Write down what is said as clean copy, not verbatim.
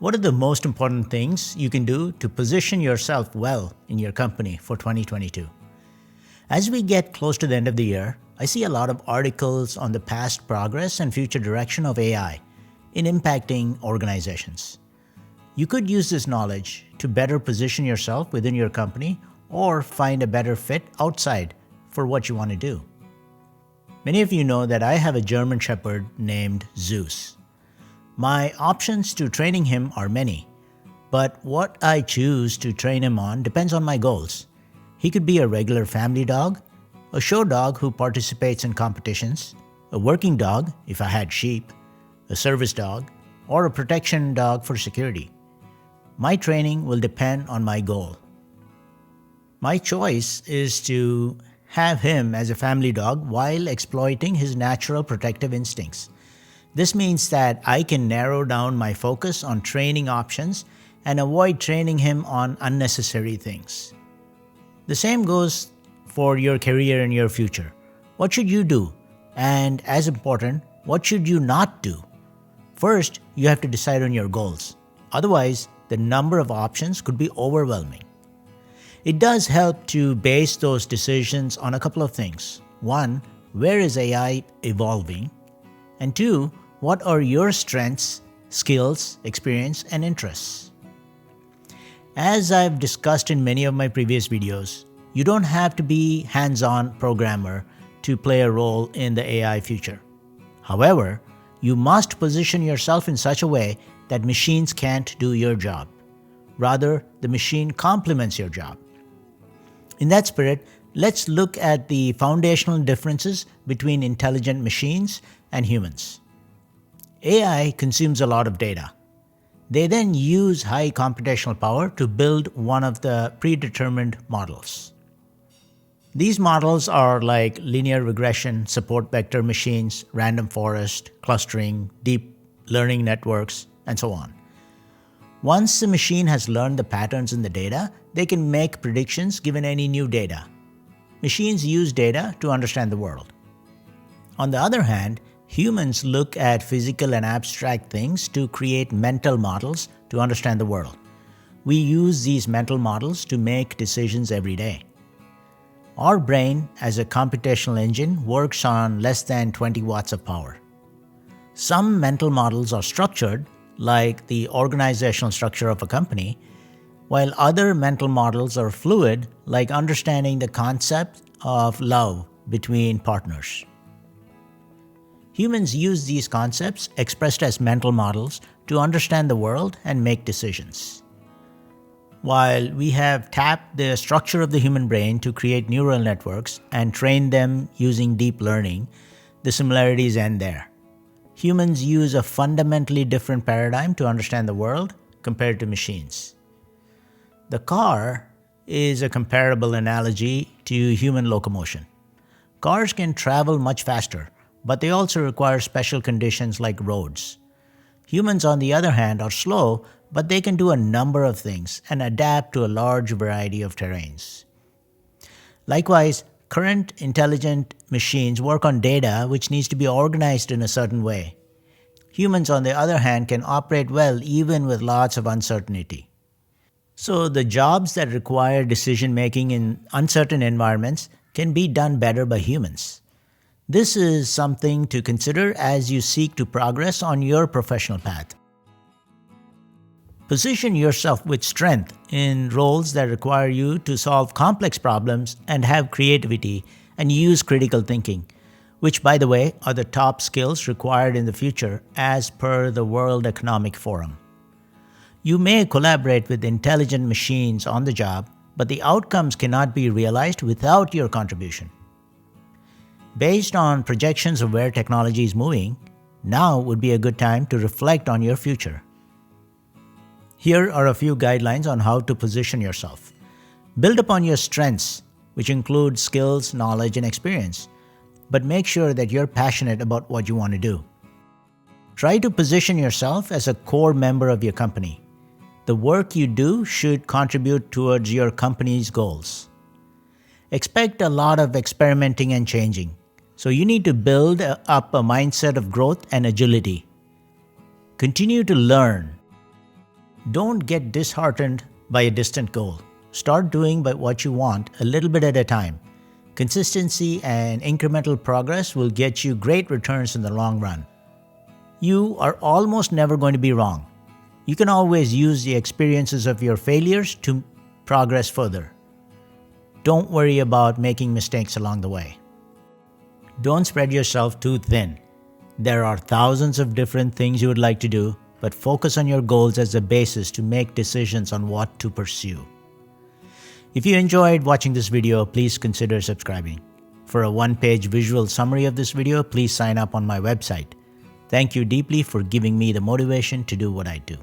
What are the most important things you can do to position yourself well in your company for 2022? As we get close to the end of the year, I see a lot of articles on the past progress and future direction of AI in impacting organizations. You could use this knowledge to better position yourself within your company or find a better fit outside for what you want to do. Many of you know that I have a German Shepherd named Zeus. My options to training him are many, but what I choose to train him on depends on my goals. He could be a regular family dog, a show dog who participates in competitions, a working dog if I had sheep, a service dog, or a protection dog for security. My training will depend on my goal. My choice is to have him as a family dog while exploiting his natural protective instincts. This means that I can narrow down my focus on training options and avoid training him on unnecessary things. The same goes for your career and your future. What should you do? And as important, what should you not do? First, you have to decide on your goals. Otherwise, the number of options could be overwhelming. It does help to base those decisions on a couple of things. One, where is AI evolving? And two, what are your strengths, skills, experience, and interests? As I've discussed in many of my previous videos, you don't have to be hands-on programmer to play a role in the AI future. However, you must position yourself in such a way that machines can't do your job. Rather, the machine complements your job. In that spirit, let's look at the foundational differences between intelligent machines and humans. AI consumes a lot of data. They then use high computational power to build one of the predetermined models. These models are like linear regression, support vector machines, random forest, clustering, deep learning networks, and so on. Once the machine has learned the patterns in the data, they can make predictions given any new data. Machines use data to understand the world. On the other hand, humans look at physical and abstract things to create mental models to understand the world. We use these mental models to make decisions every day. Our brain, as a computational engine, works on less than 20 watts of power. Some mental models are structured, like the organizational structure of a company, while other mental models are fluid, like understanding the concept of love between partners. Humans use these concepts, expressed as mental models, to understand the world and make decisions. While we have tapped the structure of the human brain to create neural networks and trained them using deep learning, the similarities end there. Humans use a fundamentally different paradigm to understand the world compared to machines. The car is a comparable analogy to human locomotion. Cars can travel much faster, but they also require special conditions like roads. Humans, on the other hand, are slow, but they can do a number of things and adapt to a large variety of terrains. Likewise, current intelligent machines work on data which needs to be organized in a certain way. Humans, on the other hand, can operate well even with lots of uncertainty. So the jobs that require decision-making in uncertain environments can be done better by humans. This is something to consider as you seek to progress on your professional path. Position yourself with strength in roles that require you to solve complex problems and have creativity and use critical thinking, which, by the way, are the top skills required in the future as per the World Economic Forum. You may collaborate with intelligent machines on the job, but the outcomes cannot be realized without your contribution. Based on projections of where technology is moving, now would be a good time to reflect on your future. Here are a few guidelines on how to position yourself. Build upon your strengths, which include skills, knowledge, and experience, but make sure that you're passionate about what you want to do. Try to position yourself as a core member of your company. The work you do should contribute towards your company's goals. Expect a lot of experimenting and changing, so you need to build up a mindset of growth and agility. Continue to learn. Don't get disheartened by a distant goal. Start doing what you want a little bit at a time. Consistency and incremental progress will get you great returns in the long run. You are almost never going to be wrong. You can always use the experiences of your failures to progress further. Don't worry about making mistakes along the way. Don't spread yourself too thin. There are thousands of different things you would like to do, but focus on your goals as a basis to make decisions on what to pursue. If you enjoyed watching this video, please consider subscribing. For a one-page visual summary of this video, please sign up on my website. Thank you deeply for giving me the motivation to do what I do.